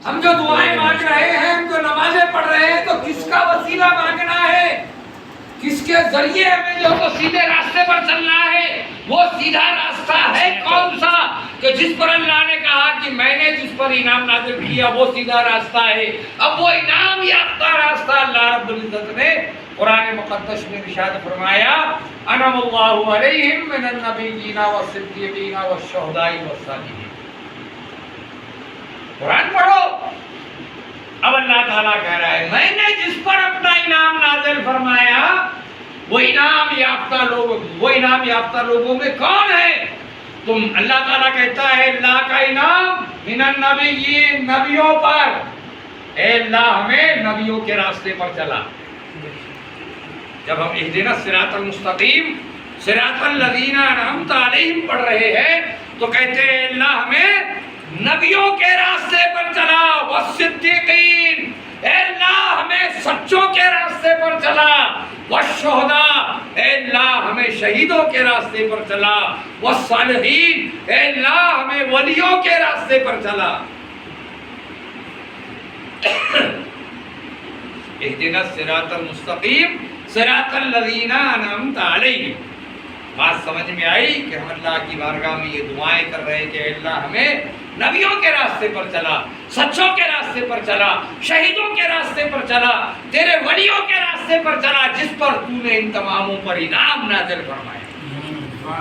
ہم جو دعائیں مانگ رہے ہیں، ہم جو نمازیں پڑھ رہے ہیں، تو کس کا وسیلہ مانگنا ہے، کس کے ذریعے ہمیں جو تو سیدھے راستے پر چلنا ہے؟ وہ سیدھا راستہ ہے کون سا کہ جس پر اللہ نے کہا کہ میں نے جس پر انعام نازل کیا وہ سیدھا راستہ ہے۔ اب وہ انعام یافتہ راستہ اللہ رب العزت نے قرآن مقدس میں ارشاد فرمایا، انعم اللہ علیہم من النبیین والصدیقین والشہداء والصالحین۔ قرآن پڑھو۔ اب اللہ تعالیٰ کہہ رہا ہے میں نے جس پر اپنا انعام نازل فرمایا وہ انعام یافتہ لوگوں میں کون ہے؟ تم اللہ تعالیٰ کہتا ہے اللہ کا انعام من النبیین، نبیوں پر۔ اے اللہ ہمیں نبیوں کے راستے پر چلا۔ جب ہم اہدنا الصراط المستقیم صراط الذین انعمت علیہم پڑھ رہے ہیں تو کہتے ہیں اللہ ہمیں نبیوں کے راستے پر چلا، والصدیقین، اے اللہ ہمیں سچوں کے راستے پر چلا، والشہداء، اے اللہ ہمیں شہیدوں کے راستے پر چلا، والصالحین، اے اللہ ہمیں ولیوں کے راستے پر چلا۔ اہدنا الصراط المستقیم صراط الذین انعمت علیہم۔ بات سمجھ میں آئی کہ ہم اللہ کی بارگاہ میں یہ دعائیں کر رہے ہیں کہ اللہ ہمیں نبیوں کے راستے پر چلا، سچوں کے راستے پر چلا، شہیدوں کے راستے پر چلا، تیرے ولیوں کے راستے پر چلا جس پر تو نے ان تماموں پر انعام نازل فرمایا۔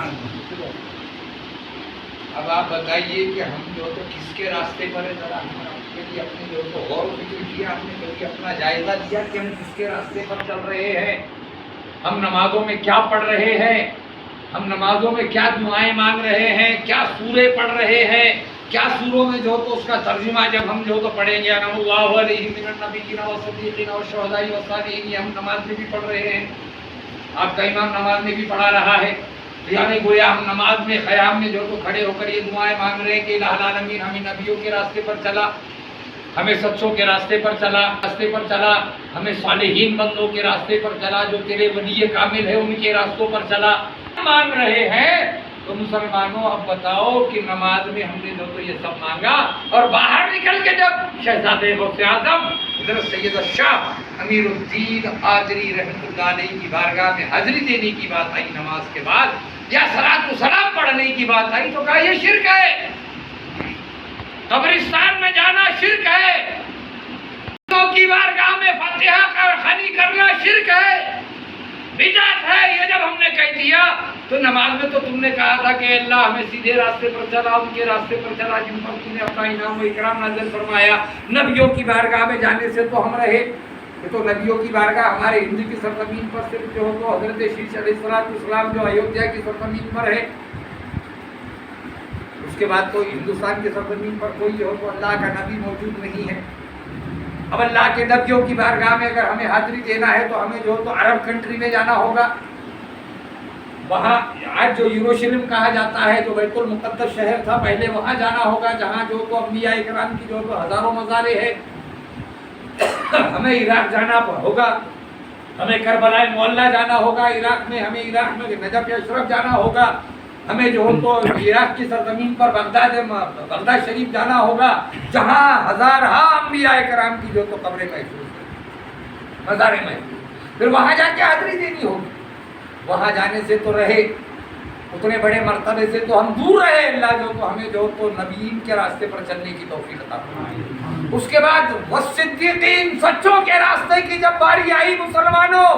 اب آپ بتائیے کہ ہم جو تو کس کے راستے پر ہے، ذرا ہم آپ کے لیے اپنے جو تو غور و فکر کیا، ہم نے کبھی اپنا جائزہ لیا کہ ہم کس کے راستے پر چل رہے ہیں؟ ہم نمازوں میں کیا پڑھ رہے ہیں؟ ہم نمازوں میں کیا دعائیں مانگ رہے ہیں؟ کیا سورے پڑھ رہے ہیں؟ کیا سوروں میں جو تو اس کا ترجمہ جب ہم جو تو پڑھیں گے انعم اللہ علیہم من النبیین والصدیقین والشہداء والصالحین، یہ ہم نماز میں بھی پڑھ رہے ہیں۔ آپ کا امام نماز میں بھی پڑھا رہا ہے، یعنی گویا ہم نماز میں قیام میں جو تو کھڑے ہو کر یہ دعائیں مانگ رہے ہیں کہ الہ العالمین ہمیں نبیوں کے راستے پر چلا، ہمیں سچوں کے راستے پر چلا، ہمیں صالحین بندوں کے راستے پر چلا، جو تیرے ولی کامل ہے ان کے راستوں پر چلا مانگ رہے ہیں۔ تو مسلمانوں اب بتاؤ کہ نماز میں ہم نے جو تو یہ سب مانگا، اور باہر نکل کے جب شہزادے غوث اعظم حضرت سید الشاہ امیر الدین قادری رحمۃ اللہ علیہ کی بارگاہ میں حاضری دینے کی بات آئی نماز کے بعد، یا صلاۃ و سلام پڑھنے کی بات آئی، تو کہا یہ شرک ہے، قبرستان میں جانا شرک ہے، کی بارگاہ میں فاتحہ خوانی کرنا شرک ہے، بدعت ہے۔ یہ جب ہم نے کہہ دیا تو نماز میں تو تم نے کہا تھا کہ اللہ ہمیں سیدھے راستے پر چلا، ان کے راستے پر چلا جن پر تم نے اپنا انعام و اکرام نازل فرمایا۔ نبیوں کی بارگاہ میں جانے سے تو ہم رہے، یہ تو نبیوں کی بارگاہ ہمارے ہند کی سرزمین پر صرف جو تو حضرت شیش علیہ السلام جو ایودھیا کی سرزمین پر ہے، اس کے بعد تو ہندوستان کی سرزمین پر کوئی جو تو اللہ کا نبی موجود نہیں ہے۔ اب اللہ کے نبیوں کی بارگاہ میں اگر ہمیں حاضری دینا ہے تو ہمیں جو تو عرب کنٹری میں جانا ہوگا، وہاں آج جو یروشلم کہا جاتا ہے جو بیت المقدس شہر تھا، پہلے وہاں جانا ہوگا جہاں جو تو انبیاء کرام کی جو تو ہزاروں مزاریں ہیں۔ ہمیں عراق جانا ہوگا، ہمیں کربلا معلیٰ جانا ہوگا عراق میں، ہمیں عراق میں نجف اشرف جانا ہوگا، ہمیں جو تو عراق کی سرزمین پر بغداد شریف جانا ہوگا جہاں ہزارہ انبیاء کرام کی جو تو قبریں محفوظ ہیں، مزاریں محفوظ، پھر وہاں جا کے حاضری دینی ہوگی۔ وہاں جانے سے تو رہے، اتنے بڑے مرتبے سے تو ہم دور رہے، اللہ جو تو ہمیں جو تو نبیین کے راستے پر چلنے کی توفیق عطا فرمائے۔ اس کے بعد والصدیقین، سچوں کے راستے کی جب باری آئی مسلمانوں،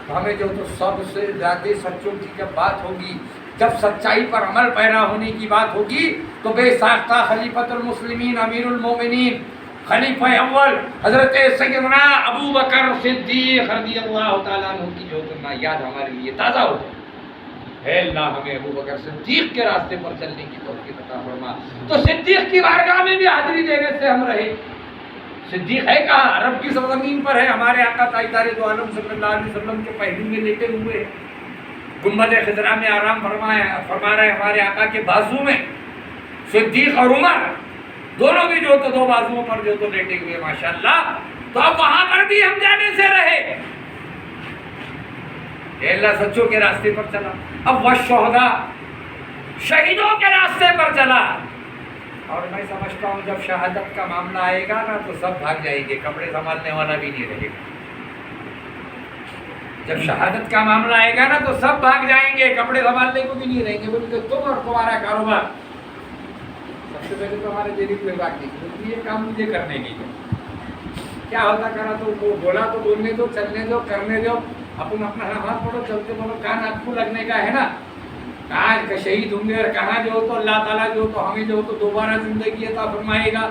ہمیں جو تو سب سے زیادہ سچوں کی جب بات ہوگی، جب سچائی پر عمل پیرا ہونے کی بات ہوگی، تو بے ساختہ خلیفۃ المسلمین امیر المومنین خلیفہ اول حضرت سیدنا ابو بکر صدیق رضی اللہ تعالیٰ عنہ کی جو تو یاد ہمارے لیے تازہ ہو جائے۔ اے اللہ ہمیں ابو بکر صدیق کے راستے پر چلنے کی توفیق عطا فرما۔ تو صدیق کی بارگاہ میں بھی حاضری دینے سے ہم رہے۔ صدیق ہے کہاں؟ عرب کی سرزمین پر ہے، ہمارے آقا تاجدار دو عالم صلی اللہ علیہ وسلم کے پہلو میں لیٹے ہوئے ہیں، گنبد خضرا میں آرام فرما رہے ہمارے آقا کے بازو میں۔ صدیق اور عمر دونوں بھی جو تو دو بازوؤں پر جو تو لیٹے ہوئے ماشاءاللہ۔ تو اب وہاں پر بھی ہم جانے سے رہے، اے اللہ سچوں کے راستے پر چلا۔ اب والشہداء، شہیدوں کے راستے پر چلا۔ اور میں سمجھتا ہوں جب شہادت کا معاملہ آئے گا نا تو سب بھاگ جائیں گے، کپڑے سنبھالنے والا بھی نہیں رہے گا۔ جب شہادت کا معاملہ آئے گا نا تو سب بھاگ جائیں گے، کپڑے سنبھالنے کو بھی نہیں رہیں گے، بولے کہ تم اور تمہارا کاروبار۔ سب سے پہلے تو ہمارے دلی پہ بات نہیں، یہ کام مجھے کرنے نہیں دو، کیا ہوتا کرا تو وہ بولا تو بولنے دو، چلنے دو، کرنے دو، اپنا نماز پڑھو، چلتے بولو، کان آپ کو لگنے کا ہے نا، کہاں کا شہید ہوں گے اور کہاں جو ہو تو اللہ تعالیٰ جو تو ہمیں جو تو دوبارہ زندگی عطا فرمائے گا،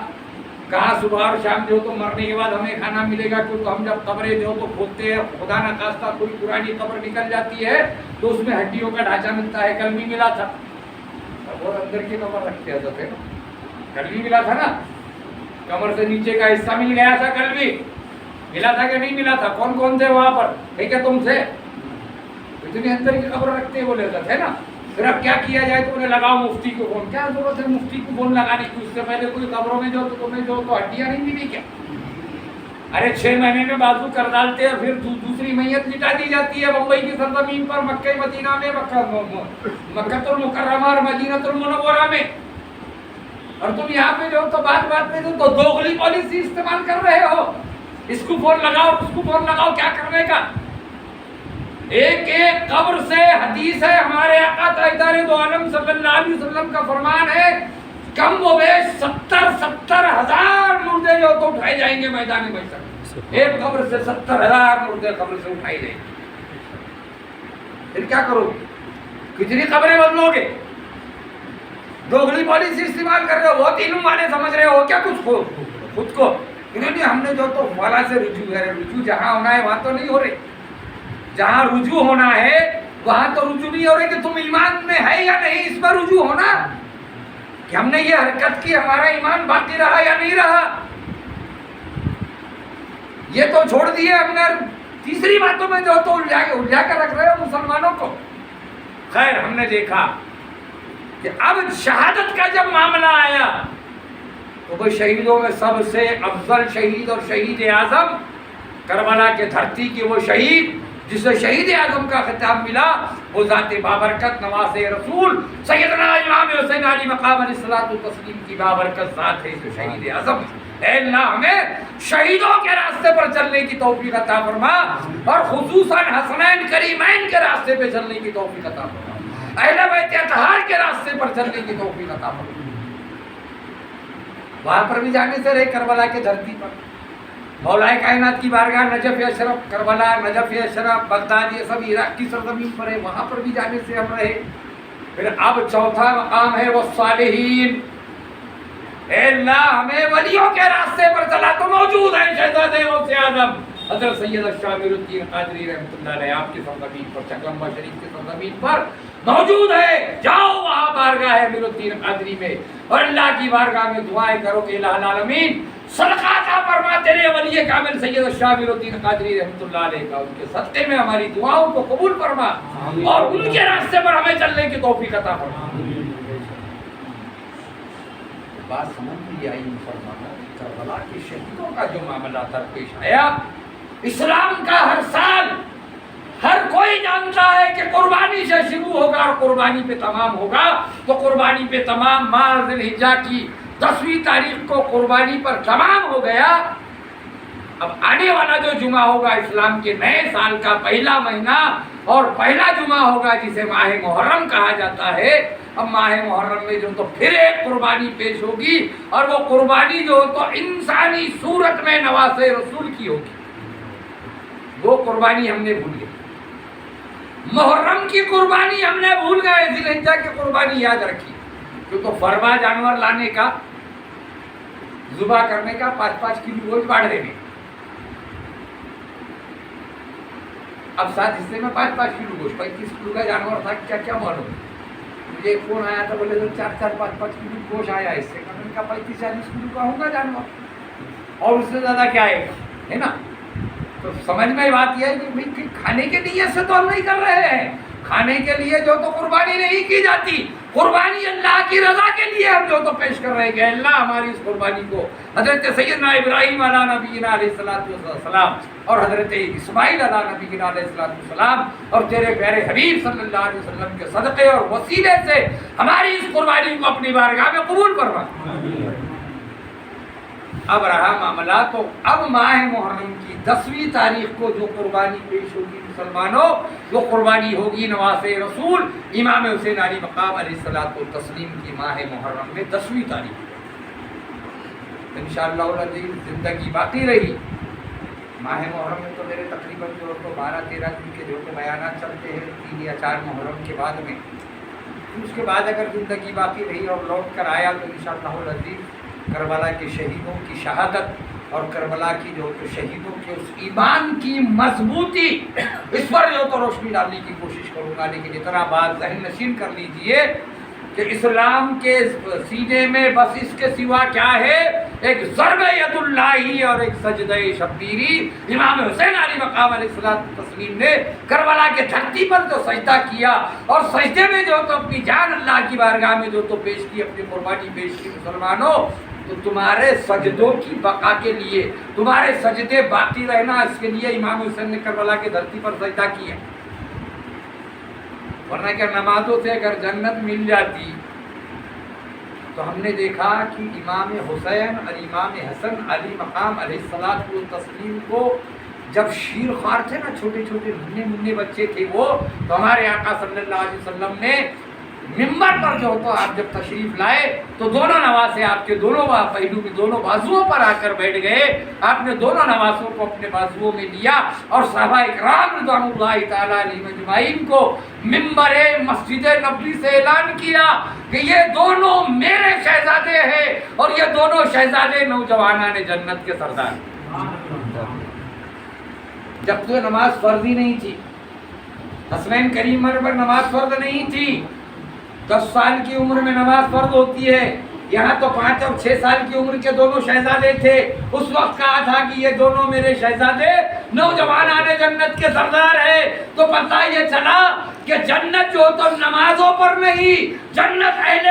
کہاں صبح اور شام جو تو مرنے کے بعد ہمیں کھانا ملے گا، کیونکہ ہم جب قبریں جو تو کھودتے ہیں، خدا نہ خواستہ کوئی پرانی قبر نکل جاتی ہے تو اس میں ہڈیوں کا ڈھانچہ ملتا ہے، کل بھی ملا تھا، اور اندر کی قبر رکھتے ہیں، کل بھی ملا تھا نا، کمر سے نیچے کا حصہ مل گیا تھا، کل بھی ملا تھا کہ نہیں ملا تھا؟ کون کون تھے وہاں پر؟ ٹھیک ہے، تم تھے، اتنی اندر کی قبر رکھتے بولے تھے نا۔ پھر اب کیا کیا جائے تو انہیں لگاؤ مفتی کو فون، کیا ضرورت ہے مفتی کو فون لگانے کی؟ اس سے پہلے کوئی قبروں میں جو تو تمہیں جو تو ہڈیاں نہیں ملی کیا؟ ارے 6 مہینے میں بازو کر ڈالتے ہیں، پھر دوسری میت لٹا دی جاتی ہے بمبئی کی سرزمین پر، مکہ مدینہ میں، مکہ المکرمہ اور مدینہ المنورہ میں، اور تم یہاں پہ جو تو بات بات میں جو تو دوغلی پالیسی استعمال کر رہے ہو، اس کو فون لگاؤ، اس کو فون لگاؤ، کیا کرنے کا؟ ایک ایک قبر سے حدیث ہے، ہمارے آقا تاجدار دو عالم صلی اللہ علیہ وسلم کا فرمان ہے، کم و بیش 70 ہزار مردے جو تو اٹھائے جائیں گے میدان محشر، ایک قبر سے 70 ہزار مردے قبر سے اٹھائے جائیں گے۔ پھر کیا کرو گے؟ کتنی قبریں بدلو گے؟ دوغلی پالیسی استعمال کر رہے ہو، بہت علم والے سمجھ رہے ہو کیا کچھ کو خود کو؟ انہوں نے ہم نے جو تو فلاں سے رجوع ہے، رجوع جہاں ہونا ہے وہاں تو نہیں ہو رہے، جہاں رجوع ہونا ہے وہاں تو رجوع نہیں ہو رہے کہ تم ایمان میں ہے یا نہیں، اس پر رجوع ہونا کہ ہم نے یہ حرکت کی، ہمارا ایمان باقی رہا یا نہیں رہا، یہ تو چھوڑ دیے ہم نے، تیسری باتوں میں جو تو الجھا کر رکھ رہے ہو مسلمانوں کو۔ خیر، ہم نے دیکھا کہ اب شہادت کا جب معاملہ آیا تو وہ شہیدوں میں سب سے افضل شہید اور شہید اعظم، کربلا کے دھرتی کے وہ شہید جسے شہید اعظم کا خطاب ملا، وہ ذات بابرکت نواز رسول سیدنا امام حسین علی مقام علیہ الصلوۃ والتسلیم کی بابرکت ذات ہے، جو شہید اعظم۔ اے اللہ ہمیں شہیدوں کے راستے پر چلنے کی توفیق عطا فرما، اور خصوصاً حسنین کریمین کے راستے پہ چلنے کی توفیق عطا فرما، اہل بیت اطہار کے راستے پر چلنے کی توفیق عطا فرما۔ وہاں پر بھی جانے سے رہے، کربلا کے دھرتی پر، مولا کائنات کی بارگاہ، Najaf Ashraf, Karbala, Najaf Ashraf, Baghdad, یہ سب عراق کی سرزمین پر ہے، وہاں پر بھی جانے سے ہم رہے۔ پھر اب چوتھا مقام ہے وہ صالحین، اے اللہ ہمیں ولیوں کے راستے پر چلا تو موجود ہے شہزادے غوث اعظم حضرت سید الشامل الدین قادری رحمۃ اللہ علیہ، آپ کی سرزمین پر، چکلمبا شریف کی سرزمین پر موجود ہے، جاؤ وہاں بارگاہ ہے امیر الدین قادری میں، اور اللہ کی بارگاہ میں دعائیں کرو کہ الہ العالمین صدقہ عطا فرما تیرے ولی کامل سید الشامل الدین قادری رحمۃ اللہ علیہ کا، ان کے صدقے میں ہماری دعاؤں کو قبول فرما، اور ان کے راستے پر ہمیں چلنے کی توفیق عطا فرما۔ بات سمجھ بھی آئی مسلمانوں، کربلا کے شہیدوں کا جو معاملہ درپیش آیا، اسلام کا ہر سال ہر کوئی جانتا ہے کہ قربانی سے شروع ہوگا اور قربانی پہ تمام ہوگا، تو قربانی پہ تمام ماہ ذی الحجہ کی 10ویں تاریخ کو قربانی پر تمام ہو گیا۔ اب آنے والا جو جمعہ ہوگا اسلام کے نئے سال کا پہلا مہینہ اور پہلا جمعہ ہوگا جسے ماہ محرم کہا جاتا ہے، اب ماہ محرم میں جو تو پھر ایک قربانی پیش ہوگی، اور وہ قربانی جو تو انسانی صورت میں نواز رسول کی ہوگی، وہ قربانی ہم نے بھول گئے، محرم کی قربانی ہم نے بھول گئے، ذی الحجہ کی قربانی یاد رکھی، کیونکہ فرما جانور لانے کا، ذبح کرنے کا 5-5 کلو گوشت بانٹ دینے، اب 7 حصے میں 5-5 کلو گوشت، 35 کلو کا جانور تھا، کیا کیا معلوم؟ مجھے ایک فون آیا تھا، بولے تو 4-5 کلو گوشت آیا اس سے، میں نے کہا 35-40 کلو کا ہوگا جانور، اور اس سے زیادہ کیا آئے گا، ہے نا؟ تو سمجھ میں بات یہ ہے کہ بھائی کھانے کے نیت سے تو ہم نہیں کر رہے ہیں، کھانے کے لیے جو تو قربانی نہیں کی جاتی، قربانی اللہ کی رضا کے لیے ہم جو تو پیش کر رہے ہیں کہ اللہ ہماری اس قربانی کو حضرت سیدنا ابراہیم علیہ نبینا علیہ السلام اور حضرت اسماعیل علیہ نبینا علیہ السلام اور تیرے پیارے حبیب صلی اللہ علیہ وسلم کے صدقے اور وسیلے سے ہماری اس قربانی کو اپنی بارگاہ میں قبول فرما۔ اب رہا معاملہ تو اب ماہ محرم کی 10ویں تاریخ کو جو قربانی پیش ہوگی مسلمانوں، جو قربانی ہوگی نواسے رسول امام حسین علی مقام علیہ الصلوۃ والتسلیم کی ماہ محرم میں 10ویں تاریخ انشاءاللہ العزیز زندگی باقی رہی۔ ماہ محرم میں تو میرے تقریباً جو تو 12-13 دن کے جو بیانات چلتے ہیں 3 یا 4 محرم کے بعد میں، اس کے بعد اگر زندگی باقی رہی اور لوٹ کر آیا تو انشاءاللہ العزیز کربلا کے شہیدوں کی شہادت اور کربلا کی جو شہیدوں کے اس ایمان کی مضبوطی اس پر جو تو روشنی ڈالنے کی کوشش کروں گا، لیکن اتنا بات ذہن نشین کر لیجئے کہ اسلام کے سینے میں بس اس کے سوا کیا ہے؟ ایک ضرب ید اللہ اور ایک سجدہ شبیری۔ امام حسین علی مقام علیہ السلام نے کربلا کے دھرتی پر جو سجدہ کیا اور سجدے میں جو تو اپنی جان اللہ کی بارگاہ میں جو تو پیش کی، اپنی قربانی پیش کی مسلمانوں، تو تمہارے سجدوں کی بقا کے لیے، تمہارے سجدے باقی رہنا، اس کے لیے امام حسین نے کربلا کی دھرتی پر سجدہ کیا۔ ورنہ کہ نمازوں سے اگر جنت مل جاتی تو ہم نے دیکھا کہ امام حسین اور امام حسن علی مقام علیہ الصلوۃ والتسلیم کو جب شیر خوار تھے نا، چھوٹے چھوٹے ننھے بچے تھے وہ، تو ہمارے آقا صلی اللہ علیہ وسلم نے ممبر پر جو تو آپ جب تشریف لائے تو دونوں نواسے آپ کے دونوں پہلو میں دونوں بازوؤں پر آ کر بیٹھ گئے۔ آپ نے دونوں نواسوں کو اپنے بازوؤں میں لیا اور صحابہ اکرام رضوان اللہ تعالی علیہم اجمعین کو ممبر مسجد نبوی سے اعلان کیا کہ یہ دونوں میرے شہزادے ہیں اور یہ دونوں شہزادے نوجوانان جنت کے سردار۔ جب تو نماز فرض ہی نہیں تھی، حسنین کریم پر نماز فرض نہیں تھی، 10 سال کی عمر میں نماز فرض ہوتی ہے، یہاں تو 5 اور 6 سال کی عمر کے دونوں شہزادے تھے۔ اس وقت کہا تھا کہ یہ دونوں میرے شہزادے نوجوانان جنت کے سردار ہیں، تو پتہ یہ چلا کہ جنت جو تو نمازوں پر نہیں، جنت اہل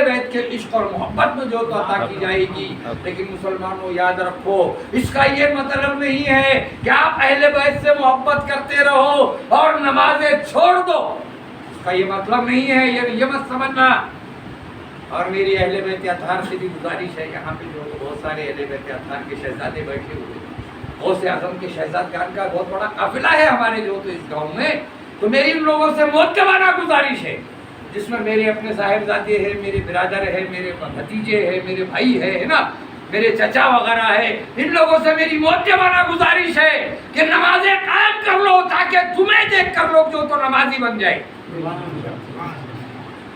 بیت کے عشق اور محبت میں جو تو عطا کی جائے گی۔ لیکن مسلمانوں یاد رکھو، اس کا یہ مطلب نہیں ہے کہ آپ اہل بیت سے محبت کرتے رہو اور نمازیں چھوڑ دو، کا یہ مطلب نہیں ہے، یہ مت سمجھنا۔ اور میری اہل بیت اطہار سے بھی گزارش ہے، یہاں پہ جو بہت سارے اہل بیت اطہار کے شہزادے بیٹھے ہوئے، غوث اعظم کے شہزادگان کا بہت بڑا قافلہ ہے ہمارے جو تو اس گاؤں میں، تو میری ان لوگوں سے مؤدبانہ گزارش ہے، جس میں میرے اپنے صاحبزادے ہیں، میرے برادر ہیں، میرے بھتیجے ہیں، میرے بھائی ہے نا، میرے چچا وغیرہ ہے، ان لوگوں سے میری مؤدبانہ گزارش ہے کہ نمازیں قائم کر لو تاکہ تمہیں دیکھ کر لوگ جو تو نمازی بن جائے۔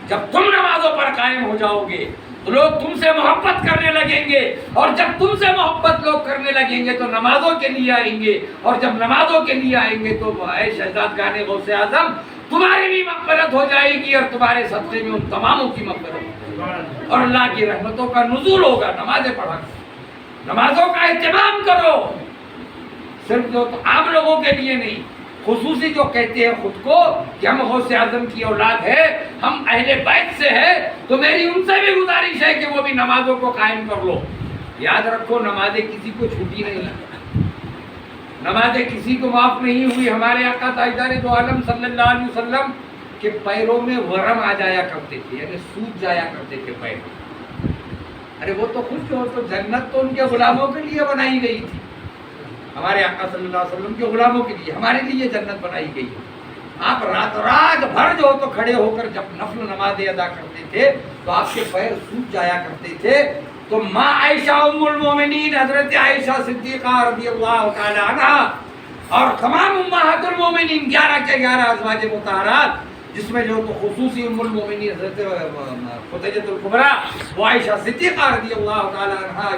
جب تم نمازوں پر قائم ہو جاؤ گے تو لوگ تم سے محبت کرنے لگیں گے، اور جب تم سے محبت لوگ کرنے لگیں گے تو نمازوں کے لیے آئیں گے، اور جب نمازوں کے لیے آئیں گے تو اے شہزادگان غوث اعظم تمہاری بھی مغفرت ہو جائے گی اور تمہارے صدقے میں ان تماموں کی مغفرت ہوگی اور اللہ کی رحمتوں کا نزول ہوگا۔ نمازیں پڑھا کرو، نمازوں کا اہتمام کرو، صرف جو تو عام لوگوں کے لیے نہیں، خصوصی جو کہتے ہیں خود کو کہ ہم غوث اعظم کی اولاد ہے، ہم اہل بیت سے ہے، تو میری ان سے بھی گزارش ہے کہ وہ بھی نمازوں کو قائم کر لو۔ یاد رکھو، نمازیں کسی کو چھوٹی نہیں، نمازیں کسی کو معاف نہیں ہوئی۔ ہمارے آقا تاجدار دو عالم صلی اللہ علیہ وسلم کے پیروں میں ورم آ جایا کرتے تھے، یعنی سوج جایا کرتے تھے پیر۔ ارے وہ تو خوش ہو، تو جنت تو ان کے غلاموں کے لیے بنائی گئی تھی، ہمارے آقا صلی اللہ علیہ وسلم کے غلاموں کے لیے، ہمارے لیے جنت بنائی گئی ہے۔ آپ رات بھر جو تو کھڑے ہو کر جب نفل نمازیں ادا کرتے تھے تو آپ کے پیر سوج جایا کرتے تھے۔ تو ماں عائشہ ام المومنین حضرت عائشہ صدیقہ رضی اللہ تعالی عنہ اور تمام امہات المومنین 11 کے 11 ازواج مطہرات، جس میں جو تو خصوصی ام المومنین حضرت خدیجہ الکبریٰ وہ عائشہ صدیقہ رضی اللہ تعالی عنہا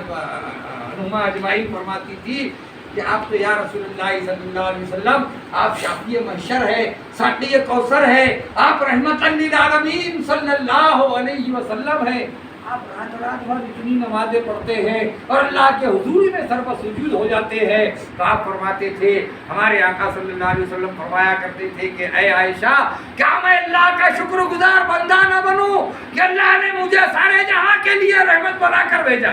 اجمعین فرماتی تھی کہ آپ تو یا رسول اللہ صلی اللہ علیہ وسلم، آپ شافی محشر ہے، ساقی کوثر ہے، آپ رحمت للعالمین صلی اللہ علیہ وسلم ہے، آپ رات رات بھر اتنی نمازیں پڑھتے ہیں اور اللہ کے حضور میں سر سجود ہو جاتے ہیں. تو آپ فرماتے تھے, ہمارے آقا صلی اللہ علیہ وسلم فرمایا کرتے تھے کہ اے عائشہ, کیا میں اللہ کا شکر گزار بندہ نہ بنوں کہ اللہ نے مجھے سارے جہاں کے لیے رحمت بنا کر بھیجا.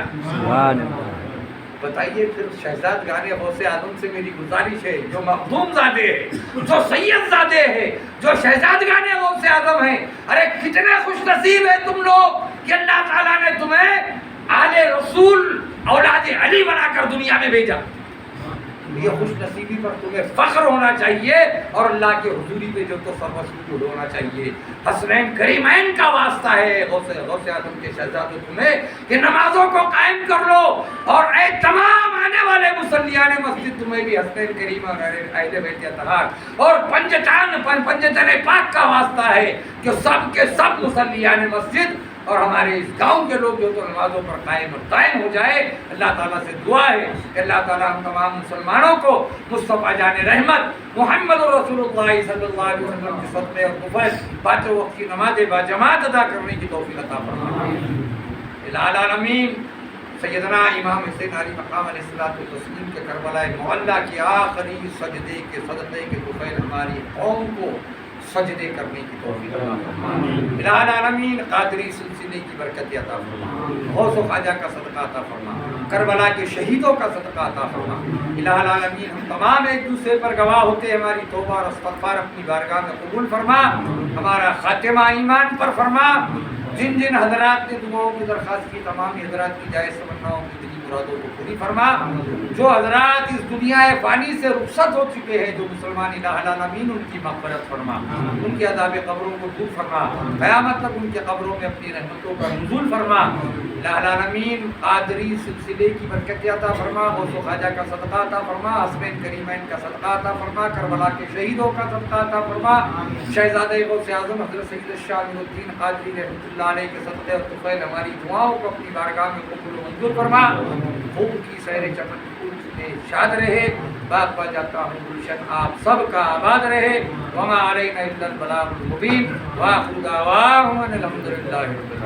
بتائیے پھر شہزادگان غوث اعظم سے میری گزارش ہے, جو مخدوم زادے ہیں, جو سید زادے ہیں, جو شہزادگان غوث اعظم ہیں, ارے کتنے خوش نصیب ہیں تم لوگ کہ اللہ تعالیٰ نے تمہیں آل رسول اولاد علی بنا کر دنیا میں بھیجا. یہ خوش نصیبی پر تمہیں فخر ہونا چاہیے اور اللہ کے حضوری پہ جو تو سرمسجود ہونا چاہیے. حسنین کریمین کا واسطہ ہے غوث اعظم کے شہزادوں تمہیں کہ نمازوں کو قائم کر لو, اور اے تمام آنے والے مصلیان مسجد تمہیں بھی حسنین کریم اور اہل بیت اطہار اور پنجتن پاک کا واسطہ ہے کہ سب کے سب مصلیان مسجد اور ہمارے اس گاؤں کے لوگ جو تو نمازوں پر قائم اور دائم ہو جائے. اللہ تعالیٰ سے دعا ہے کہ اللہ تعالیٰ ہم تمام مسلمانوں کو مصطفیٰ جان رحمت محمد رسول اللہ صلی اللہ علیہ وسلم کے صدقے اور نفل پانچ وقت کی نمازیں باجماعت ادا کرنے کی توفیق عطا فرمائے. العالمین سیدنا امام حسین علی مقام علیہ الصلوۃ والتسلیم کے کربلا معلیٰ کے آخری سجدے کے صدقے کے طفیل ہماری قوم کو سجدے کرنے کی توفیق عطا فرمائے. الہ العالمین قادری سلسلے کی برکت عطا فرمائے, غوث و خواجہ کا صدقہ عطا فرمائے, کربلا کے شہیدوں کا صدقہ عطا فرمائے. الہ العالمین ہم تمام ایک دوسرے پر گواہ ہوتے ہیں, ہماری توبہ اور استغفار اپنی بارگاہ میں قبول فرما, ہمارا خاتمہ ایمان پر فرما. جن جن حضرات نے دعاؤں کی درخواست کی, تمام حضرات کی جائز تمناؤں کی دلی مرادوں کو پوری فرما. جو حضرات اس دنیا فانی سے رخصت ہو چکے ہیں, جو مسلمان, الہ العالمین ان کی مغفرت فرما, ان کے عذاب قبروں کو دور فرما, قیامت تک ان کے قبروں میں اپنی رحمتوں کا نزول فرما. الہ العالمین قادری سلسلے کی برکت عطا فرما, غوث و خواجہ کا صدقہ عطا فرما, حسنین کریمین کا صدقہ عطا فرما, کربلا کے شہیدوں کا صدقہ عطا فرما. شہزادہ غوث اعظم حضرت سید الشاہ امین الدین قادری رحمۃ اللہ علیہ کے صدقے اور طفیل ہماری دعاؤں کو اپنی بارگاہ میں قبول و منظور فرما. خوب کی سیر چمن پھول سے شاد رہے, باغ پا جاتا ہوں گلشن آپ سب کا آباد رہے. وما علینا الا البلاغ المبین, وآخر دعواہم ان الحمد للہ رب العالمین.